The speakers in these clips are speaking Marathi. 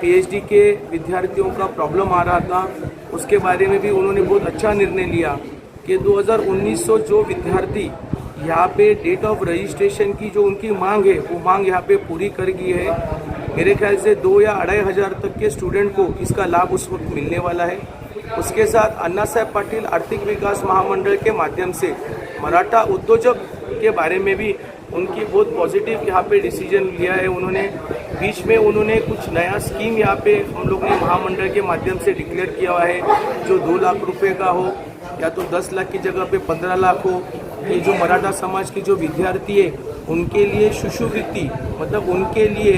पीएचडी के विद्यार्थियों का प्रॉब्लम आ रहा था, उसके बारे में भी उन्होंने बहुत अच्छा निर्णय लिया कि 2019 जो विद्यार्थी यहाँ पे डेट ऑफ रजिस्ट्रेशन की जो उनकी मांग है वो मांग यहाँ पे पूरी कर गई है। मेरे ख्याल से 2 या 2,500 तक के स्टूडेंट को इसका लाभ उस वक्त मिलने वाला है। उसके साथ अन्ना साहेब पाटिल आर्थिक विकास महामंडल के माध्यम से मराठा उद्योजक के बारे में भी उनकी बहुत पॉजिटिव यहाँ पे डिसीजन लिया है। उन्होंने बीच में कुछ नया स्कीम यहाँ पे हम लोग ने महामंडल के माध्यम से डिक्लेयर किया हुआ है, जो 2 लाख रुपए का हो या तो 10 लाख की जगह पे 15 लाख हो। ये जो मराठा समाज की जो विद्यार्थी है उनके लिए शिष्यवृत्ति, मतलब उनके लिए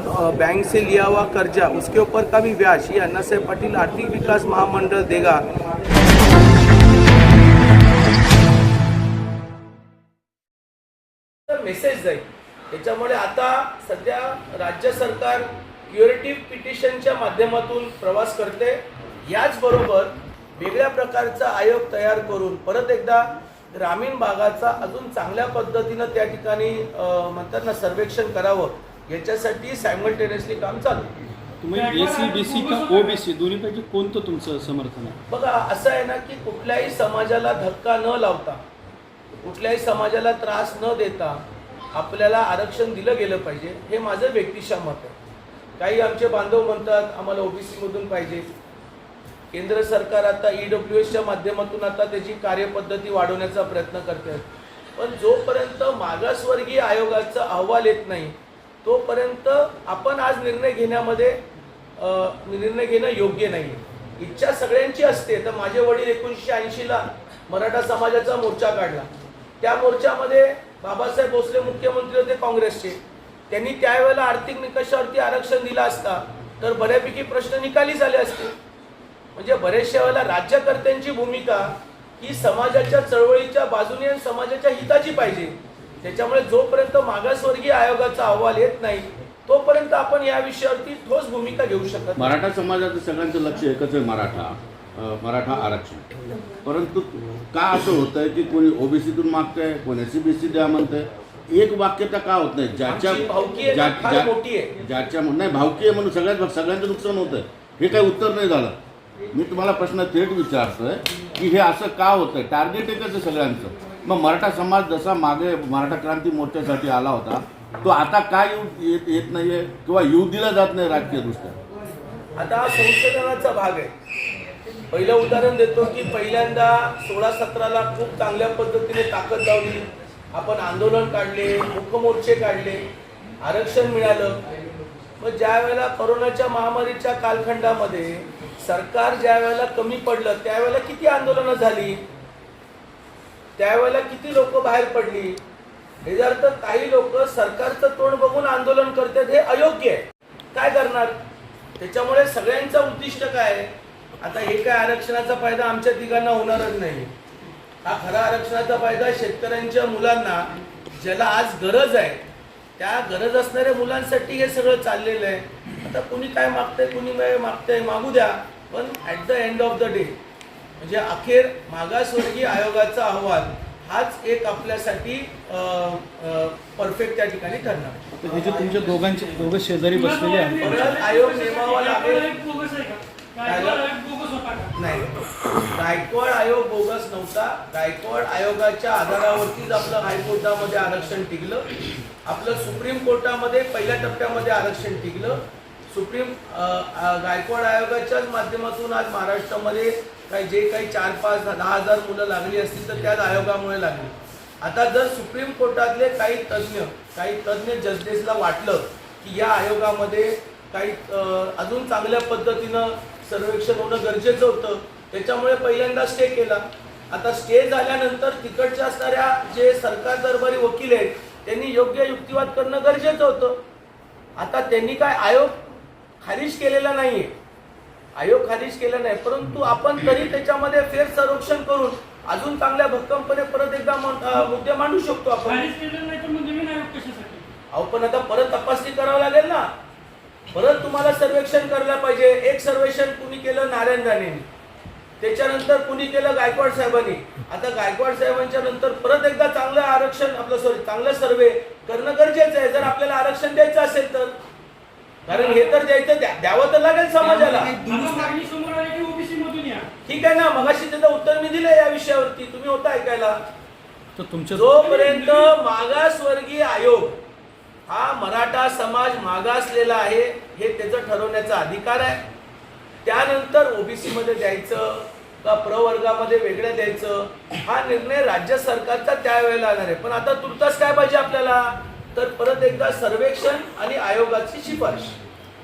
बैंक से लिया हुआ कर्जा उसके ऊपर का भी ब्याज ये अन्ना साहेब पाटिल आर्थिक विकास महामंडल देगा। मेसेज जाईल त्याच्यामुळे आता सध्या राज्य सरकार क्युरेटिव्ह पिटिशनच्या माध्यमातून प्रवास करते। याचबरोबर वेगळ्या प्रकारचा आयोग तयार करून परत एकदा ग्रामीण भागाचा अजून चांगल्या पद्धतीने त्या ठिकाणी म्हणतात ना सर्वेक्षण करावं, याच्यासाठी सायमल्टेनियसली काम चालू आहे। तुम्ही एसी बीसी का ओबीसी दोन्हीपैकी कोणतं तुमचं समर्थन आहे? बघा असं आहे ना की कुठल्याही समाजाला धक्का न लावता, कुठल्याही समाजाला त्रास न देता आपल्याला आरक्षण दिलं गेलं पाहिजे, हे माझं व्यक्तिशः मत आहे। काही आमचे बांधव म्हणतात आम्हाला ओबीसी मधून पाहिजे। केंद्र सरकार आता ईडब्ल्यूएसच्या माध्यमातून आता त्याची कार्यपद्धती वाढवण्याचा प्रयत्न करते आहे, पण जोपर्यंत मागासवर्गीय आयोगाचा अहवाल येत नाही तोपर्यंत आपण आज निर्णय घेणं योग्य नाही। इच्छा सगळ्यांची असते। तर माझे वडील 1980 ला मराठा समाजाचा मोर्चा काढला, त्या मोर्चामध्ये बाबासाहेब भोसले मुख्यमंत्री होते काँग्रेसचे, त्यांनी त्यावेळेला आर्थिक निकषावरती आरक्षण दिला असता तर बऱ्यापैकी प्रश्न निकाली झाले असते। म्हणजे बरेचशा वेळेला राज्यकर्त्यांची भूमिका ही समाजाच्या चळवळीच्या बाजूने आणि समाजाच्या हिताची पाहिजे। त्याच्यामुळे जोपर्यंत मागासवर्गीय आयोगाचा अहवाल येत नाही तोपर्यंत आपण या विषयावरती ठोस भूमिका घेऊ शकत। मराठा समाजाचं सगळ्यांचं लक्ष एकच आहे, मराठा आरक्षण। परंतु का असं होतंय की कोणी ओबीसीतून मागतंय, कोणी एससीबीसी द्या म्हणतंय, एक वाक्यता का होत नाही? ज्याच्या नाही भावकी आहे म्हणून सगळ्यांचं नुकसान होतंय, हे काही उत्तर नाही झालं। मी तुम्हाला प्रश्न थेट विचारतोय की हे असं का होतंय? टार्गेट एकच आहे सगळ्यांचं। मग मराठा समाज जसा मागे मराठा क्रांती मोर्चासाठी आला होता तो आता काय येत नाहीये किंवा येऊ दिला जात नाही राजकीय दृष्ट्या? आता हा संशोधनाचा भाग आहे। पहिलं उदाहरण देतो की पहिल्यांदा 16-17 ला खूप चांगल्या पद्धतीने ताकद लावली, आपण आंदोलन काढले, मुकमोर्चे काढले, आरक्षण मिळालं। मग ज्या वेळेला कोरोनाच्या महामारीच्या कालखंडामध्ये सरकार ज्या वेळेला कमी पडलं त्यावेळेला किती आंदोलनं झाली, त्यावेळेला किती लोक बाहेर पडली। हे जर तर काही लोक सरकारचं तोंड बघून आंदोलन करतात, हे अयोग्य आहे। काय करणार? त्याच्यामुळे सगळ्यांचं उद्दिष्ट काय आहे? आता हे काय आरक्षणाचा फायदा आमच्या तिघांना होणारच नाही। हा खरा आरक्षणाचा फायदा शेतकऱ्यांच्या मुलांना, ज्याला आज गरज आहे त्या गरज असणाऱ्या मुलांसाठी हे सगळं चाललेलं आहे। आता कुणी काय मागतंय, कुणी मागतंय, मागू द्या, पण at the end of the day म्हणजे अखेर मागासवर्गीय आयोगाचा अहवाल हाच एक आपल्यासाठी परफेक्ट त्या ठिकाणी ठरणार। हे जे तुमच्या दोघं शेजारी बसलेले आहेत, परत आयोग नेमावा लागेल नाही। गायकवाड आयोग बोगस नव्हता। गायकवाड आयोगाच्या आधारावरतीच आपलं हायकोर्टामध्ये आरक्षण टिकलं, आपलं सुप्रीम कोर्टामध्ये पहिल्या टप्प्यामध्ये आरक्षण टिकलं। गायकवाड आयोगाच्याच माध्यमातून आज महाराष्ट्रामध्ये जे काही 4-5-10 हजार मुलं लागली असतील तर त्याच आयोगामुळे लागली। आता जर सुप्रीम कोर्टातले काही तज्ञ जजेसला वाटलं की या आयोगामध्ये काही अजून चांगल्या पद्धतीनं सर्वेक्षण होणं गरजेचं होतं, त्याच्यामुळे पहिल्यांदा स्टे केला। आता स्टे झाल्यानंतर तिकडच्या असणाऱ्या जे सरकार दरबारी वकील आहेत त्यांनी योग्य युक्तिवाद करणं गरजेचं होतं। आता त्यांनी काय आयोग खारिज केलेला नाहीये, आयोग खारिज केला नाही, परंतु आपण तरी त्याच्यामध्ये फेर सर्वेक्षण करून अजून चांगल्या भक्कमपणे परत एकदा मुद्दे मांडू शकतो आपण। अहो पण आता परत तपासणी करावी लागेल ना, परत तुम्हाला सर्वेक्षण करायला पाहिजे। एक सर्वेक्षण कुणी केलं? नारायण राणेंनी, त्याच्यानंतर कुणी केलं? गायकवाड साहेबांनी। आता गायकवाड साहेबांच्या नंतर परत एकदा चांगलं आरक्षण चांगलं सर्वे करणं गरजेचं आहे जर आपल्याला आरक्षण द्यायचं असेल तर। कारण हे तर द्यायचं द्यावं तर लागेल समाजाला. ठीक आहे ना, मगाशी त्याचं उत्तर मी दिलं या विषयावरती, तुम्ही होता ऐकायला. तर तुमच्या जोपर्यंत मागासवर्गीय आयोग हा मराठा समाज मागासलेला आहे हे त्याचं ठरवण्याचा अधिकार आहे. त्यानंतर ओबीसी मध्ये द्यायचं का प्रवर्गामध्ये वेगळं द्यायचं हा निर्णय राज्य सरकारचा त्यावेळेला येणार आहे. पण आता तुर्तास काय पाहिजे आपल्याला, तर परत एकदा सर्वेक्षण आणि आयोगाची शिफारस.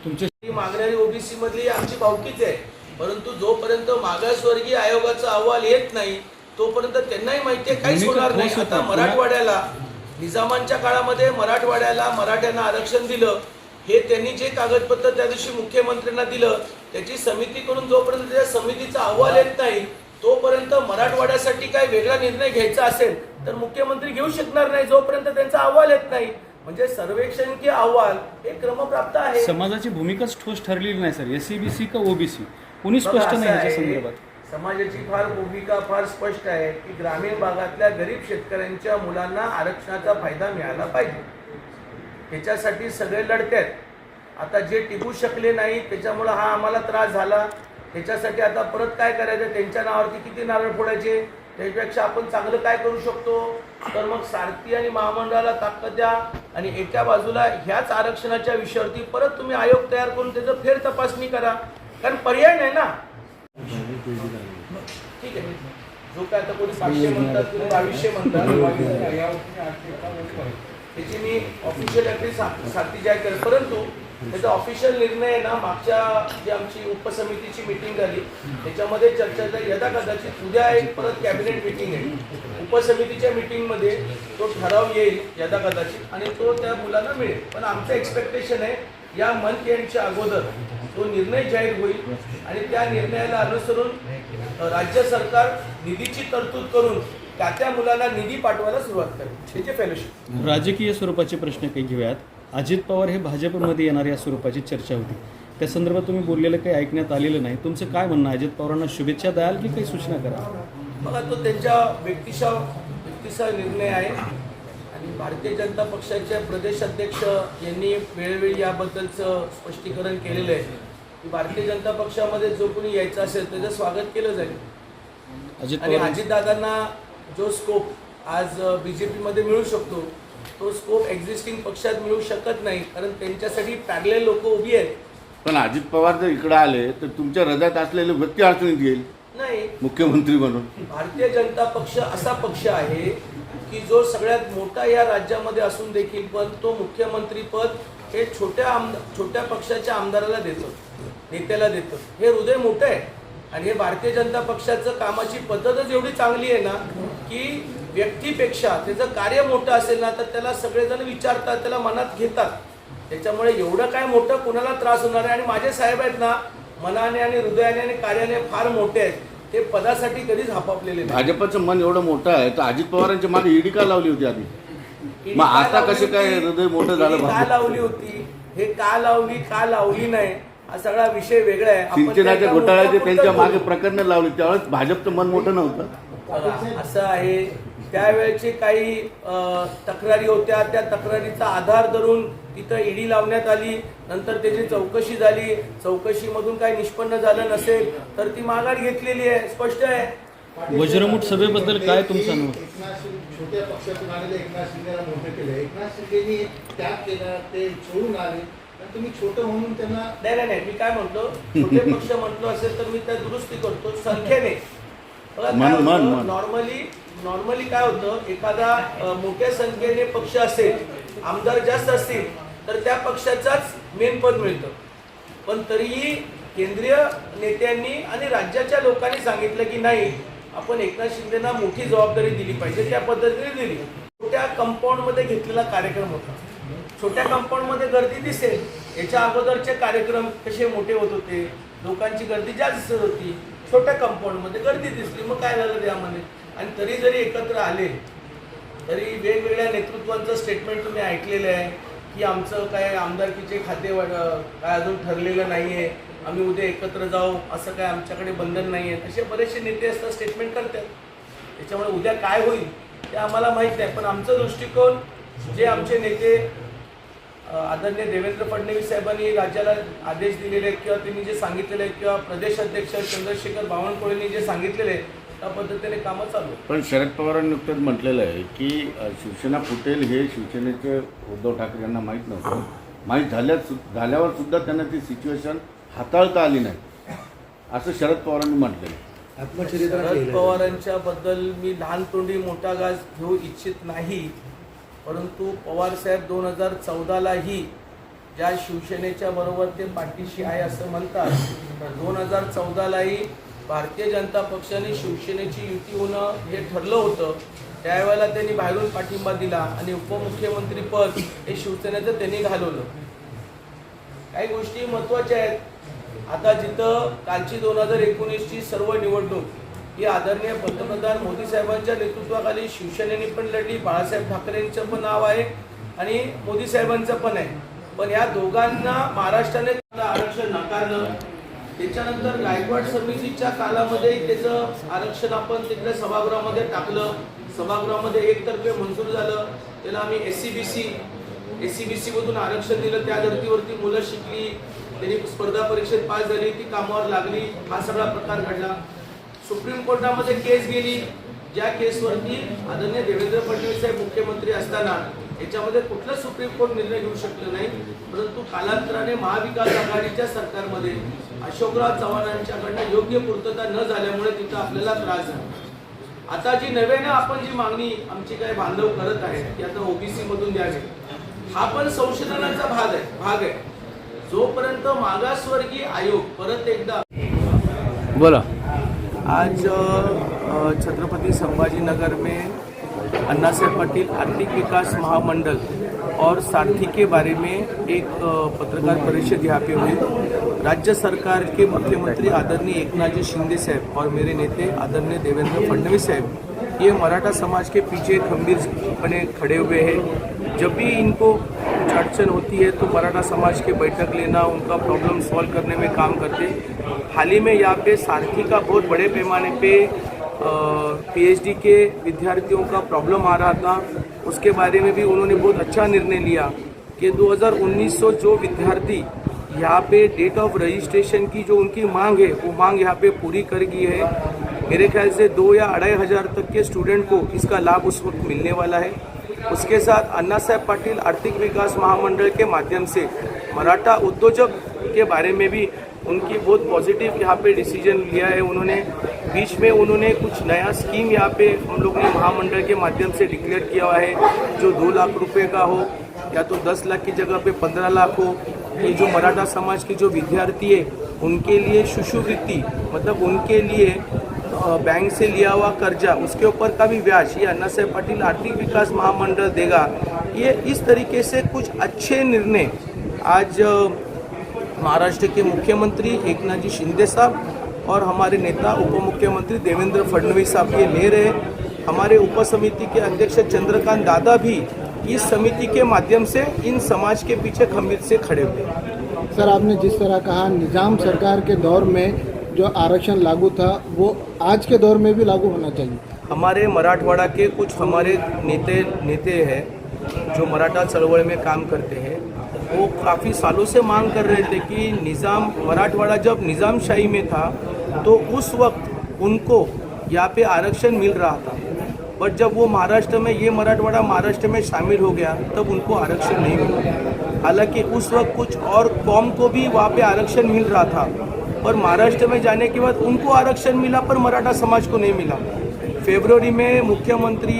तुमच्या मागणारी ओबीसी मधली आमची भावकीच आहे, परंतु जोपर्यंत मागासवर्गीय आयोगाचा अहवाल येत नाही तोपर्यंत त्यांनाही माहिती आहे काहीच होणार नाही. आता मराठवाड्याला निजामांच्या काळामध्ये मराठवाड्याला मराठ्यांना आरक्षण दिलं, हे त्यांनी जे कागदपत्र त्या दिवशी मुख्यमंत्र्यांना दिलं त्याची समिती करून जोपर्यंत त्या समितीचा अहवाल येत नाही तोपर्यंत मराठवाड्यासाठी काय वेगळा निर्णय घ्यायचा असेल तर मुख्यमंत्री घेऊ शकणार नाही जोपर्यंत त्यांचा अहवाल येत नाही. म्हणजे सर्वेक्षण की अहवाल हे क्रमप्राप्त आहे. समाजाची भूमिकाच ठोस ठरलेली नाही सर, एससीबीसी का ओबीसी कोणी स्पष्ट नाही याच्या संदर्भात. समाजाची भूमिका फार स्पष्ट आहे की ग्रामीण भागातल्या गरीब शेतकऱ्यांच्या मुलांना आरक्षणाचा फायदा मिळाला पाहिजे. त्याच्यासाठी सगळे लढतात. आता जे टिकू शकले नाही त्याच्यामुळे हा आम्हाला त्रास झाला, त्याच्यासाठी आता परत काय करायचं, त्यांच्या नावावरती किती नारळ फोडायचे, त्यापेक्षा आपण चांगलं काय करू शकतो, तर मग सारथी आणि महामंडळाला ताकद द्या आणि एका बाजूला ह्याच आरक्षणाच्या विषयावरती परत तुम्ही आयोग तयार करून त्याचं फेर तपासणी करा, कारण पर्याय नाही ना. ठीक आहे, जो काय आता कोणी 500 म्हणतात कोणी 2200 म्हणतात, त्याची मी ऑफिशियल ॲड्रेस सारथी जाहीर करेल. परंतु त्याचा ऑफिशियल निर्णय ना मागच्या जी आमची उपसमितीची मीटिंग झाली त्याच्यामध्ये चर्चा झाली. यदा कदाचित उद्या एक परत कॅबिनेट मीटिंग आहे, उपसमितीच्या मीटिंगमध्ये तो ठराव येईल यदा कदाचित आणि तो त्या मुलांना मिळेल. पण आमचं एक्सपेक्टेशन आहे या मंथ एंडच्या अगोदर तो निर्णय जाहीर होईल आणि त्या निर्णयाला अनुसरून राज्य सरकार निधीची तरतूद करून त्या मुलांना निधी पाठवायला सुरुवात करेल. त्याचे फेलोशिप. राजकीय स्वरूपाचे प्रश्न काही घेऊयात. अजित पवार हे भाजपमध्ये येणार या स्वरूपाची चर्चा होती, त्या संदर्भात तुम्ही बोललेलं काही ऐकण्यात आलेलं नाही. तुमचं काय म्हणणं, अजित पवारांना शुभेच्छा द्याल की काही सूचना करा? बघा, तो त्यांच्या व्यक्तिशा निर्णय आहे आणि भारतीय जनता पक्षाचे प्रदेश अध्यक्ष यांनी वेळोवेळी याबद्दलचं स्पष्टीकरण केलेलं आहे की भारतीय जनता पक्षामध्ये जो कोणी यायचं असेल त्याचं स्वागत केलं जाईल. आणि अजितदादांना जो स्कोप आज बीजेपीमध्ये मिळू शकतो तो स्कोप एक्झिस्टिंग पक्षात मिळू शकत नाही, कारण त्यांच्यासाठी पॅरलल लोक उभी आहेत. पण अजित पवार जर इकडे आले तर तुमच्या हृदयात असलेले व्यक्ती अडचणीत येईल नाही. मुख्यमंत्री म्हणून भारतीय जनता पक्ष असा पक्ष आहे की जो सगळ्यात मोठा या राज्यामध्ये असून देखील पण तो मुख्यमंत्री पद हे छोट्या पक्षाच्या आमदाराला देतो, नेत्याला देतो. हे हृदय मोठं आहे आणि हे भारतीय जनता पक्षाचं कामाची पद्धतच एवढी चांगली आहे ना की व्यक्तीपेक्षा त्याचं कार्य मोठं असेल ना तर त्याला सगळेजण विचारतात, त्याला मनात घेतात. त्याच्यामुळे एवढं काय मोठं कुणाला त्रास होणार आहे. आणि माझे साहेब आहेत ना मनाने आणि हृदयाने आणि कार्याने फार मोठे आहेत, ते पदासाठी कधीच हापापलेले नाही. भाजपचं मन एवढं मोठं आहे तर अजित पवारांच्या मागे ईडी का लावली होती आधी, मग आता कसं काय हृदय मोठं झालं? का लावली होती हे का लावली नाही हा सगळा विषय वेगळा आहे. सिंचनाच्या घोटाळ्याचे त्यांच्या मागे प्रकरण लावली त्यावेळेस भाजपचं मन मोठं नव्हतं. असं आहे, त्यावेळेचे काही तक्रारी होत्या, त्या तक्रारीचा आधार धरून तिथं ईडी लावण्यात आली. नंतर त्याची चौकशी झाली, चौकशीमधून काही निष्पन्न झालं नसेल तर ती माघार घेतलेली आहे, स्पष्ट आहे. वज्रमुठ सभेबद्दल काय तुमचं अनुभव? छोट्या पक्षातून आलेले एकनाथ शिंदेला मोठं केलं, एकनाथ शिंदेनी त्याग केला, ते सोडून आले, तुम्ही छोटं म्हणून त्यांना नाही मी काय म्हणतो, छोटे पक्ष म्हटलो असेल तर मी त्या दुरुस्ती करतो संख्येने. नॉर्मली काय होतं, एखादा मोठ्या संख्येने पक्ष असेल, आमदार जास्त असतील तर त्या पक्षाचाच मेन पद मिळतं. पण तरीही केंद्रीय नेत्यांनी आणि राज्याच्या लोकांनी सांगितलं की नाही, आपण एकनाथ शिंदेना मोठी जबाबदारी दिली पाहिजे, त्या पद्धतीने दिली. छोट्या कंपाऊंडमध्ये घेतलेला कार्यक्रम होता, छोट्या कंपाऊंडमध्ये गर्दी दिसेल. याच्या अगोदरचे कार्यक्रम कसे मोठे होत होते, लोकांची गर्दी जास्त होती, छोट्या कंपाऊंडमध्ये गर्दी दिसली, मग काय झालं त्यामध्ये. आणि तरी जरी एकत्र आले तरी वेगवेगळ्या नेतृत्वांचं स्टेटमेंट तुम्ही ऐकलेलं आहे की आमचं काय आमदारकीचे खाते काय अजून ठरलेलं नाही आहे, आम्ही उद्या एकत्र जाऊ, असं काय आमच्याकडे बंधन नाही आहे. तसे बरेचसे नेते असतात, स्टेटमेंट करतात. त्याच्यामुळे उद्या काय होईल ते आम्हाला माहीत नाही. पण आमचा दृष्टिकोन, जे आमचे नेते आदरणीय देवेंद्र फडणवीस साहेबांनी राज्याला आदेश दिलेले आहेत किंवा त्यांनी जे सांगितलेले आहेत किंवा प्रदेश अध्यक्ष चंद्रशेखर बावनकुळेंनी जे सांगितलेले आहे त्या पद्धतीने कामं चालू आहेत. पण शरद पवारांनी नुकतंच म्हटलेलं आहे की शिवसेना फुटेल हे शिवसेनेचे उद्धव ठाकरे यांना माहीत नव्हतं. माहीत झाल्यावर सुद्धा त्यांना ती सिच्युएशन हाताळता आली नाही असं शरद पवारांनी म्हटलेलं आहे. शरद पवारांच्या बद्दल मी लहान तोंडी मोठा घास घेऊ इच्छित नाही, परंतु पवार साहेब 2014लाही ज्या शिवसेनेच्या बरोबर ते पाठीशी आहे असं म्हणतात, तर 2014लाही भारतीय जनता पक्षाने शिवसेनेची युती होणं हे ठरलं होतं. त्यावेळेला त्यांनी बाहेरून पाठिंबा दिला आणि उपमुख्यमंत्री पद हे शिवसेनेचं त्यांनी घालवलं. काही गोष्टी महत्त्वाच्या आहेत. आता जिथं कालची 2019ची सर्व निवडणूक ही आदरणीय पंतप्रधान मोदी साहेबांच्या नेतृत्वाखाली शिवसेनेने पण लढली, बाळासाहेब ठाकरेंचं पण नाव आहे आणि मोदी साहेबांचं पण आहे. पण या दोघांना महाराष्ट्राने आरक्षण नाकारलं. त्याच्यानंतर गायकवाड समितीच्या कालामध्ये त्याचं आरक्षण आपण तिथल्या सभागृहामध्ये टाकलं. सभागृहामध्ये एकतर्फे मंजूर झालं. त्याला आम्ही एससीबीसी मधून आरक्षण दिलं. त्या धर्तीवरती मुलं शिकली, त्यांनी स्पर्धा परीक्षेत पास झाली, ती कामावर लागली. हा सगळा प्रकार घडला. सुप्रीम कोर्टामध्ये केस गेली, ज्या केसवरती आदरणीय देवेंद्र फडणवीस साहेब मुख्यमंत्री असताना याच्यामध्ये कुठलं सुप्रीम कोर्ट निर्णय घेऊ शकलं नाही. परंतु कालांतराने महाविकास आघाडीच्या सरकारमध्ये अशोकराव चव्हाणांच्याकडनं योग्य पूर्तता न झाल्यामुळे तिथं आपल्याला त्रास झाला. आता जी नव्यानं आपण जी मागणी आमची काय बांधव करत आहेत की आता ओबीसी मधून द्यावे, हा पण संशोधनाचा भाग आहे. जोपर्यंत मागासवर्गीय आयोग परत एकदा बोला. आज छत्रपति संभाजीनगर में अन्ना साहब पाटिल आर्थिक विकास महामंडल और सारथी के बारे में एक पत्रकार परिषद यहाँ पे हुई. राज्य सरकार के मुख्यमंत्री आदरणीय एकनाथ जी शिंदे साहब और मेरे नेता आदरणीय देवेंद्र फडणवीस साहब ये मराठा समाज के पीछे खंभीरपणे खड़े हुए हैं. जब भी इनको अड़चन होती है तो मराठा समाज के बैठक लेना, उनका प्रॉब्लम सॉल्व करने में काम करते. हाल ही में यहाँ पे सारथी का बहुत बड़े पैमाने पे पीएचडी के विद्यार्थियों का प्रॉब्लम आ रहा था. उसके बारे में भी उन्होंने बहुत अच्छा निर्णय लिया कि 2019 जो विद्यार्थी यहाँ पे डेट ऑफ रजिस्ट्रेशन की जो उनकी मांग है वो मांग यहाँ पे पूरी कर गई है. मेरे ख्याल से 2 या 2,500 तक के स्टूडेंट को इसका लाभ उस वक्त मिलने वाला है. उसके साथ अन्ना साहब पाटिल आर्थिक विकास महामंडल के माध्यम से मराठा उद्योजक के बारे में भी उनकी बहुत पॉजिटिव यहाँ पे डिसीजन लिया है. उन्होंने बीच में उन्होंने कुछ नया स्कीम यहाँ पे हम लोग ने महामंडल के माध्यम से डिक्लेयर किया हुआ है, जो 2 लाख रुपए का हो या तो 10 लाख की जगह पे 15 लाख हो. ये जो मराठा समाज के जो विद्यार्थी है उनके लिए शिष्यवृत्ति, मतलब उनके लिए बैंक से लिया हुआ कर्जा उसके ऊपर का भी ब्याज ये अन्ना साहब पाटिल आर्थिक विकास महामंडल देगा. ये इस तरीके से कुछ अच्छे निर्णय आज महाराष्ट्र के मुख्यमंत्री एकनाथ जी शिंदे साहब और हमारे नेता उप मुख्यमंत्री देवेंद्र फडणवीस साहब ये ले रहे. हमारे उप समिति के अध्यक्ष चंद्रकांत दादा भी इस समिति के माध्यम से इन समाज के पीछे खंभीर से खड़े हुए. सर, आपने जिस तरह कहा निजाम सरकार के दौर में जो आरक्षण लागू था वो आज के दौर में भी लागू होना चाहिए. हमारे मराठवाड़ा के कुछ हमारे नेते हैं जो मराठा चळवळ में काम करते हैं, वो काफ़ी सालों से मांग कर रहे थे कि निज़ाम मराठवाड़ा जब निज़ामशाही में था तो उस वक्त उनको यहाँ पे आरक्षण मिल रहा था. बट जब वो महाराष्ट्र में ये मराठवाड़ा महाराष्ट्र में शामिल हो गया तब उनको आरक्षण नहीं मिला. हालांकि उस वक्त कुछ और कौम को भी वहाँ पे आरक्षण मिल रहा था, पर महाराष्ट्र में जाने के बाद उनको आरक्षण मिला पर मराठा समाज को नहीं मिला. फरवरी में मुख्यमंत्री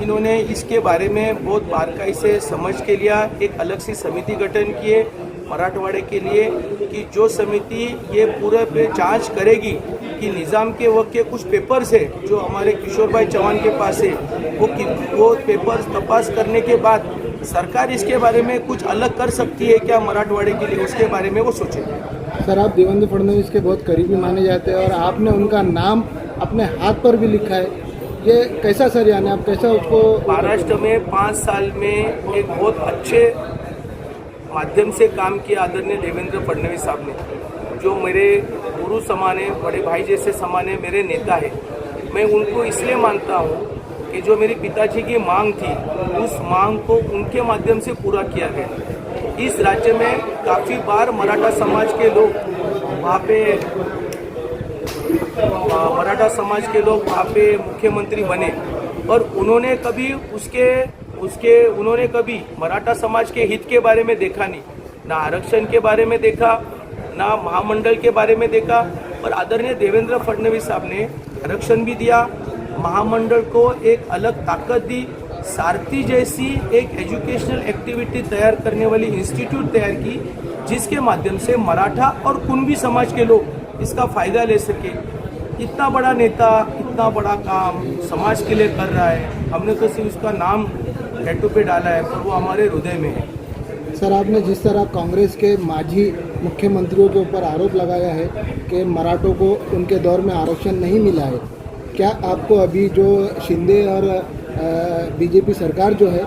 इन्होंने इसके बारे में बहुत बारीकी से समझ के लिया, एक अलग सी समिति गठन किए मराठवाड़े के लिए कि जो समिति ये पूरे पे जांच करेगी कि निज़ाम के वक्त के कुछ पेपर्स है जो हमारे किशोर भाई चौहान के पास है, वो पेपर्स तपास करने के बाद सरकार इसके बारे में कुछ अलग कर सकती है क्या मराठवाड़े के लिए, उसके बारे में वो सोचे. सर, आप देवेंद्र फडणवीस के बहुत करीबी माने जाते हैं और आपने उनका नाम अपने हाथ पर भी लिखा है. ये कैसा सर, यानी आप कैसा उसको महाराष्ट्र में 5 साल में एक बहुत अच्छे माध्यम से काम किया आदरणीय देवेंद्र फडणवीस साहब ने, जो मेरे गुरु समान है, बड़े भाई जैसे समान है, मेरे नेता है. मैं उनको इसलिए मानता हूँ कि जो मेरे पिताजी की मांग थी उस मांग को उनके माध्यम से पूरा किया गया. इस राज्य में काफ़ी बार मराठा समाज के लोग वहाँ पे मुख्यमंत्री बने, और उन्होंने कभी मराठा समाज के हित के बारे में देखा नहीं, ना आरक्षण के बारे में देखा, ना महामंडल के बारे में देखा। और आदरणीय देवेंद्र फडणवीस साहब ने आरक्षण भी दिया, महामंडल को एक अलग ताकत दी, सारथी जैसी एक एजुकेशनल एक्टिविटी तैयार करने वाली इंस्टीट्यूट तैयार की, जिसके माध्यम से मराठा और कुणबी समाज के लोग इसका फ़ायदा ले सके। इतना बड़ा नेता इतना बड़ा काम समाज के लिए कर रहा है, हमने तो सिर्फ उसका नाम टैटू पे डाला है, पर वो हमारे हृदय में है। सर, आपने जिस तरह कांग्रेस के माजी मुख्यमंत्रियों के ऊपर आरोप लगाया है कि मराठों को उनके दौर में आरक्षण नहीं मिला है, क्या आपको अभी जो शिंदे और बीजेपी सरकार जो है,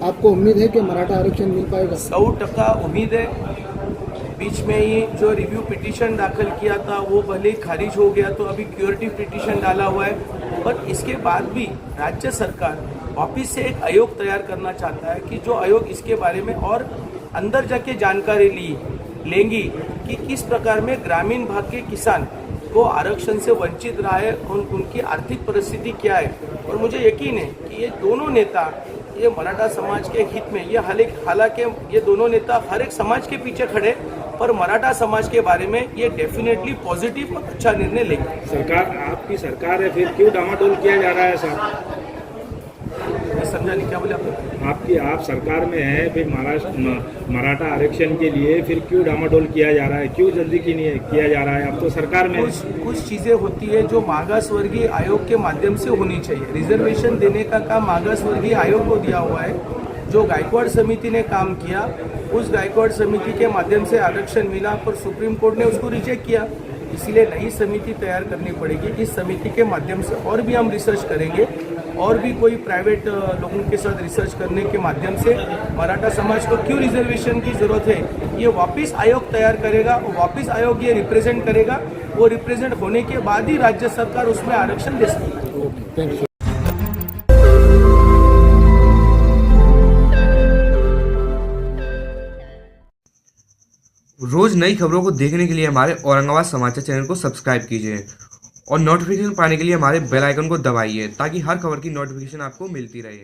आपको उम्मीद है कि मराठा आरक्षण मिल पाएगा? 100% उम्मीद है। बीच में ही जो रिव्यू पिटीशन दाखिल किया था वो भले ही खारिज हो गया, तो अभी क्यूरेटिव पिटीशन डाला हुआ है। पर इसके बाद भी राज्य सरकार वापिस से एक आयोग तैयार करना चाहता है, कि जो आयोग इसके बारे में और अंदर जाके जानकारी लेंगी कि किस प्रकार में ग्रामीण भाग के किसान को आरक्षण से वंचित रहा है, उनकी आर्थिक परिस्थिति क्या है। और मुझे यकीन है कि ये दोनों नेता ये मराठा समाज के हित में, ये हालांकि ये दोनों नेता हर एक समाज के पीछे खड़े, पर मराठा समाज के बारे में ये डेफिनेटली पॉजिटिव और अच्छा निर्णय लेंगे। सरकार आपकी सरकार है, फिर क्यों डामाडोल किया जा रहा है सर? मैं समझा नहीं, क्या बोले आपने? आप सरकार में है, फिर मराठा आरक्षण के लिए फिर क्यों डामाडोल किया जा रहा है, क्यों जल्दी किया जा रहा है? अब तो सरकार में कुछ चीज़ें होती है जो मागासवर्गीय आयोग के माध्यम से होनी चाहिए। रिजर्वेशन देने का काम मागासवर्गीय आयोग को दिया हुआ है। जो गायकवाड़ समिति ने काम किया, उस गायकवाड़ समिति के माध्यम से आरक्षण मिला, पर सुप्रीम कोर्ट ने उसको रिजेक्ट किया। इसलिए नई समिति तैयार करनी पड़ेगी। इस समिति के माध्यम से और भी हम रिसर्च करेंगे, और भी कोई प्राइवेट लोगों के साथ रिसर्च करने के माध्यम से मराठा समाज को क्यों रिजर्वेशन की ज़रूरत है, ये वापस आयोग तैयार करेगा, और वापस आयोग ये रिप्रेजेंट करेगा। वो रिप्रेजेंट होने के बाद ही राज्य सरकार उसमें आरक्षण दे सकती है। Thank you. रोज नई खबरों को देखने के लिए हमारे औरंगाबाद समाचार चैनल को सब्सक्राइब कीजिए और नोटिफिकेशन पाने के लिए हमारे बेल आइकन को दबाइए, ताकि हर खबर की नोटिफिकेशन आपको मिलती रहे।